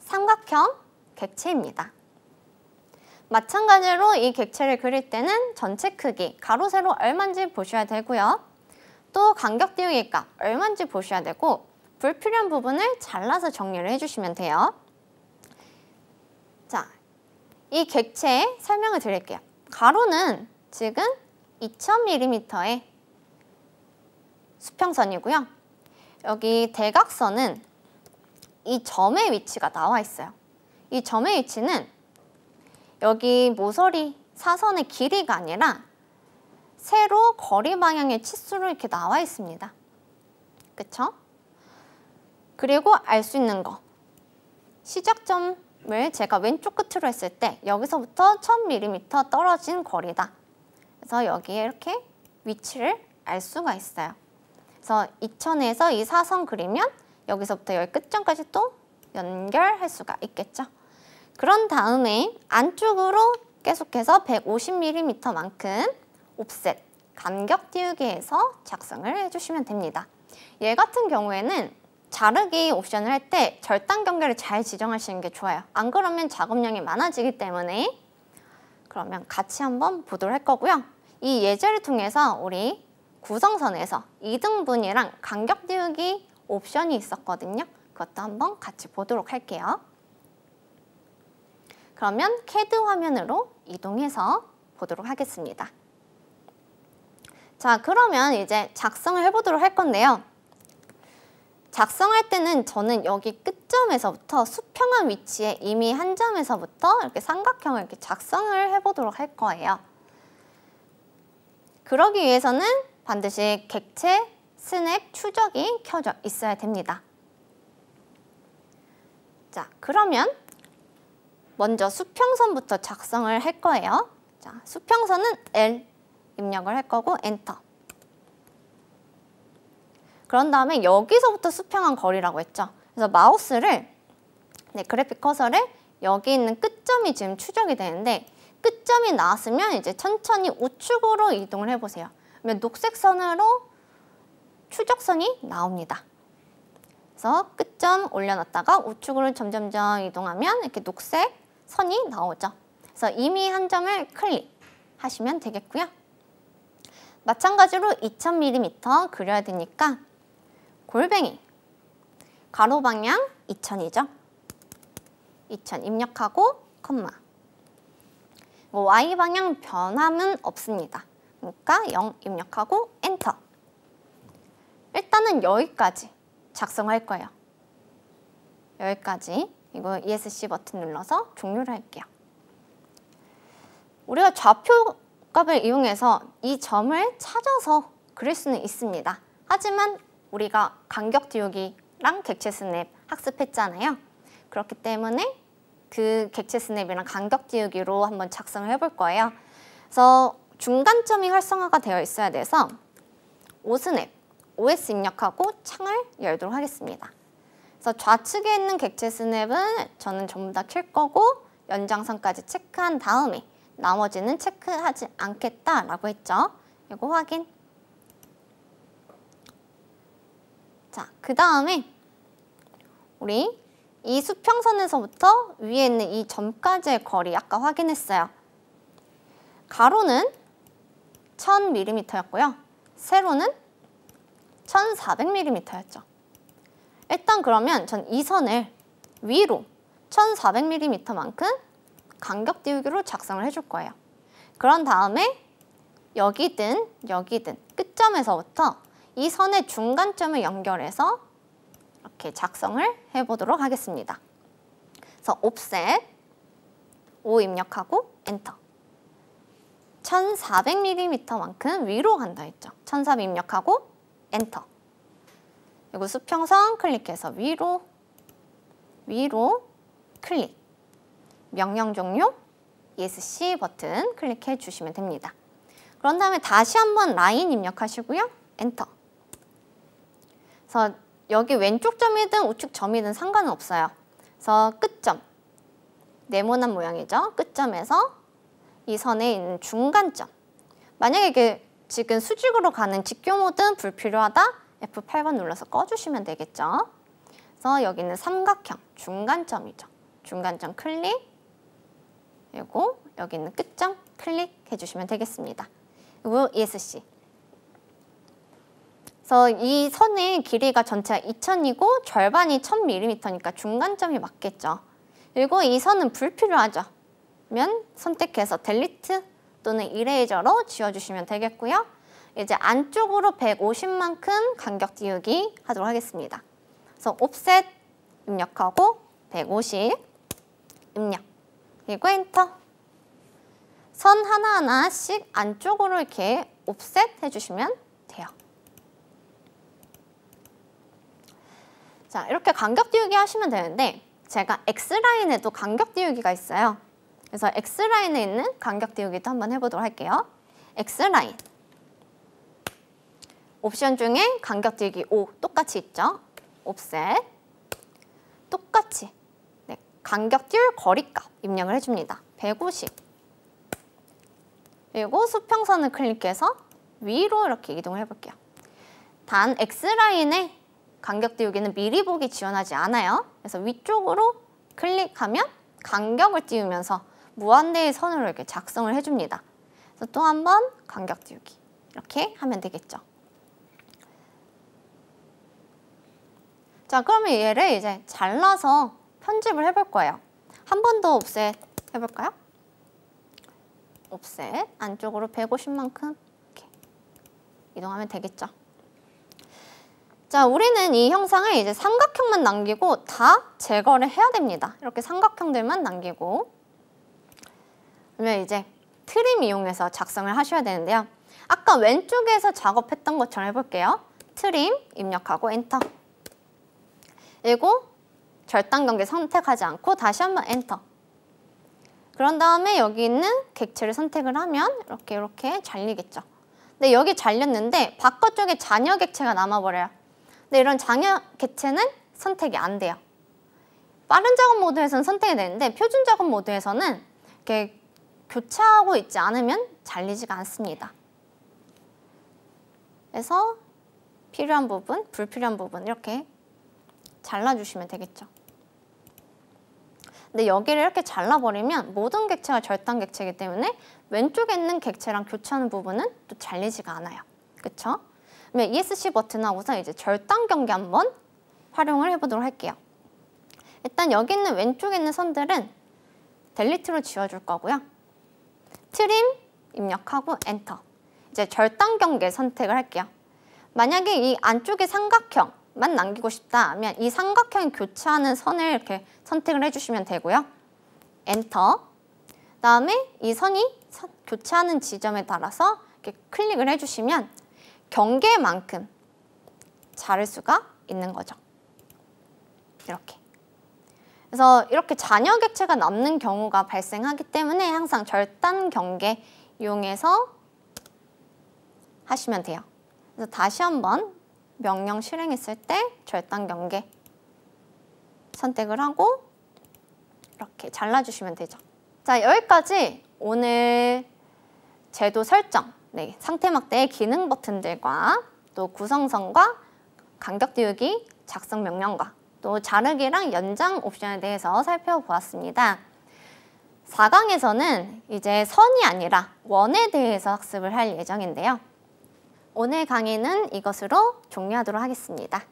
삼각형 객체입니다. 마찬가지로 이 객체를 그릴 때는 전체 크기, 가로, 세로 얼마인지 보셔야 되고요. 또 간격 띄우기 값 얼마인지 보셔야 되고 불필요한 부분을 잘라서 정리를 해주시면 돼요. 자, 이 객체의 설명을 드릴게요. 가로는 지금 2000mm의 수평선이고요. 여기 대각선은 이 점의 위치가 나와 있어요. 이 점의 위치는 여기 모서리 사선의 길이가 아니라 세로 거리 방향의 치수로 이렇게 나와 있습니다. 그쵸? 그리고 알 수 있는 거. 시작점을 제가 왼쪽 끝으로 했을 때 여기서부터 1000mm 떨어진 거리다. 그래서 여기에 이렇게 위치를 알 수가 있어요. 그래서 2000에서 이 사선 그리면 여기서부터 여기 끝점까지 또 연결할 수가 있겠죠. 그런 다음에 안쪽으로 계속해서 150mm만큼 옵셋, 간격 띄우기해서 작성을 해주시면 됩니다. 얘 같은 경우에는 자르기 옵션을 할 때 절단 경계를 잘 지정하시는 게 좋아요. 안 그러면 작업량이 많아지기 때문에. 그러면 같이 한번 보도록 할 거고요. 이 예제를 통해서 우리 구성선에서 2등분이랑 간격 띄우기 옵션이 있었거든요. 그것도 한번 같이 보도록 할게요. 그러면 CAD 화면으로 이동해서 보도록 하겠습니다. 자, 그러면 이제 작성을 해보도록 할 건데요. 작성할 때는 저는 여기 끝점에서부터 수평한 위치에 이미 한 점에서부터 이렇게 삼각형을 이렇게 작성을 해보도록 할 거예요. 그러기 위해서는 반드시 객체 스냅 추적이 켜져 있어야 됩니다. 자, 그러면 먼저 수평선부터 작성을 할 거예요. 자, 수평선은 L 입력을 할 거고 엔터. 그런 다음에 여기서부터 수평한 거리라고 했죠. 그래서 마우스를 그래픽 커서를 여기 있는 끝점이 지금 추적이 되는데 끝점이 나왔으면 이제 천천히 우측으로 이동을 해보세요. 그러면 녹색 선으로 추적선이 나옵니다. 그래서 끝점 올려놨다가 우측으로 점점점 이동하면 이렇게 녹색 선이 나오죠. 그래서 이미 한 점을 클릭하시면 되겠고요. 마찬가지로 2000mm 그려야 되니까 골뱅이 가로 방향 2000이죠. 2000 입력하고 콤마. Y 방향 변함은 없습니다. 그러니까 0 입력하고 엔터. 일단은 여기까지 작성할 거예요. 여기까지. 이거 ESC 버튼 눌러서 종료를 할게요. 우리가 좌표 값을 이용해서 이 점을 찾아서 그릴 수는 있습니다. 하지만 우리가 간격 띄우기랑 객체 스냅 학습했잖아요. 그렇기 때문에 그 객체 스냅이랑 간격 띄우기로 한번 작성을 해볼 거예요. 그래서 중간점이 활성화가 되어 있어야 돼서 오스냅, OS 입력하고 창을 열도록 하겠습니다. 그래서 좌측에 있는 객체 스냅은 저는 전부 다 킬 거고 연장선까지 체크한 다음에 나머지는 체크하지 않겠다라고 했죠. 이거 확인. 자, 그 다음에 우리 이 수평선에서부터 위에 있는 이 점까지의 거리 아까 확인했어요. 가로는 1000mm였고요. 세로는 1400mm였죠. 일단 그러면 전 이 선을 위로 1400mm만큼 간격 띄우기로 작성을 해줄 거예요. 그런 다음에 여기든 여기든 끝점에서부터 이 선의 중간점을 연결해서 이렇게 작성을 해보도록 하겠습니다. 그래서 옵셋 5 입력하고 엔터. 1400mm만큼 위로 간다 했죠. 1400 입력하고 엔터. 그리고 수평선 클릭해서 위로 클릭. 명령 종료 ESC 버튼 클릭해 주시면 됩니다. 그런 다음에 다시 한번 라인 입력하시고요. 엔터. 그래서 여기 왼쪽 점이든 우측 점이든 상관은 없어요. 그래서 끝점. 네모난 모양이죠. 끝점에서 이 선에 있는 중간점. 만약에 이게 지금 수직으로 가는 직교 모드는 불필요하다. F8번 눌러서 꺼주시면 되겠죠. 그래서 여기는 삼각형 중간점이죠. 중간점 클릭. 그리고 여기 있는 끝점 클릭해 주시면 되겠습니다. 그리고 ESC. 그래서 이 선의 길이가 전체가 2000이고 절반이 1000mm니까 중간점이 맞겠죠. 그리고 이 선은 불필요하죠. 면 선택해서 델리트 또는 이레이저로 지워주시면 되겠고요. 이제 안쪽으로 150만큼 간격 띄우기 하도록 하겠습니다. 그래서 옵셋 입력하고 150 입력. 그리고 엔터. 선 하나하나씩 안쪽으로 이렇게 옵셋 해주시면 돼요. 자, 이렇게 간격 띄우기 하시면 되는데 제가 X라인에도 간격 띄우기가 있어요. 그래서 X라인에 있는 간격 띄우기도 한번 해보도록 할게요. X라인. 옵션 중에 간격 띄우기 5 똑같이 있죠. 옵셋. 똑같이 간격 띄울 거리값 입력을 해줍니다. 150. 그리고 수평선을 클릭해서 위로 이렇게 이동을 해볼게요. 단 X라인에 간격 띄우기는 미리 보기 지원하지 않아요. 그래서 위쪽으로 클릭하면 간격을 띄우면서 무한대의 선으로 이렇게 작성을 해줍니다. 그래서 또 한 번 간격 띄우기 이렇게 하면 되겠죠. 자, 그러면 얘를 이제 잘라서 편집을 해볼 거예요. 한 번 더 옵셋 해볼까요? 옵셋 안쪽으로 150만큼 이렇게 이동하면 되겠죠. 자, 우리는 이 형상을 이제 삼각형만 남기고 다 제거를 해야 됩니다. 이렇게 삼각형들만 남기고 그러면 이제 트림 이용해서 작성을 하셔야 되는데요. 아까 왼쪽에서 작업했던 것처럼 해볼게요. 트림 입력하고 엔터. 그리고 절단 경계 선택하지 않고 다시 한번 엔터. 그런 다음에 여기 있는 객체를 선택을 하면 이렇게 잘리겠죠. 근데 여기 잘렸는데 바깥쪽에 잔여 객체가 남아버려요. 근데 이런 잔여 객체는 선택이 안 돼요. 빠른 작업 모드에서는 선택이 되는데 표준 작업 모드에서는 이렇게 교차하고 있지 않으면 잘리지가 않습니다. 그래서 필요한 부분, 불필요한 부분 이렇게 잘라주시면 되겠죠. 근데 여기를 이렇게 잘라버리면 모든 객체가 절단 객체이기 때문에 왼쪽에 있는 객체랑 교차하는 부분은 또 잘리지가 않아요. 그쵸? 그러면 ESC 버튼 하고서 이제 절단 경계 한번 활용을 해보도록 할게요. 일단 여기 있는 왼쪽에 있는 선들은 델리트로 지워줄 거고요. 트림 입력하고 엔터. 이제 절단 경계 선택을 할게요. 만약에 이 안쪽에 삼각형만 남기고 싶다 하면 이 삼각형이 교차하는 선을 이렇게 선택을 해주시면 되고요. 엔터. 그다음에 이 선이 교차하는 지점에 따라서 이렇게 클릭을 해주시면 경계만큼 자를 수가 있는 거죠. 이렇게. 그래서 이렇게 잔여 객체가 남는 경우가 발생하기 때문에 항상 절단 경계 이용해서 하시면 돼요. 그래서 다시 한번 명령 실행했을 때 절단 경계 선택을 하고 이렇게 잘라주시면 되죠. 자, 여기까지 오늘 제도 설정, 상태 막대의 기능 버튼들과 또 구성선과 간격 띄우기 작성 명령과 또 자르기랑 연장 옵션에 대해서 살펴보았습니다. 4강에서는 이제 선이 아니라 원에 대해서 학습을 할 예정인데요. 오늘 강의는 이것으로 종료하도록 하겠습니다.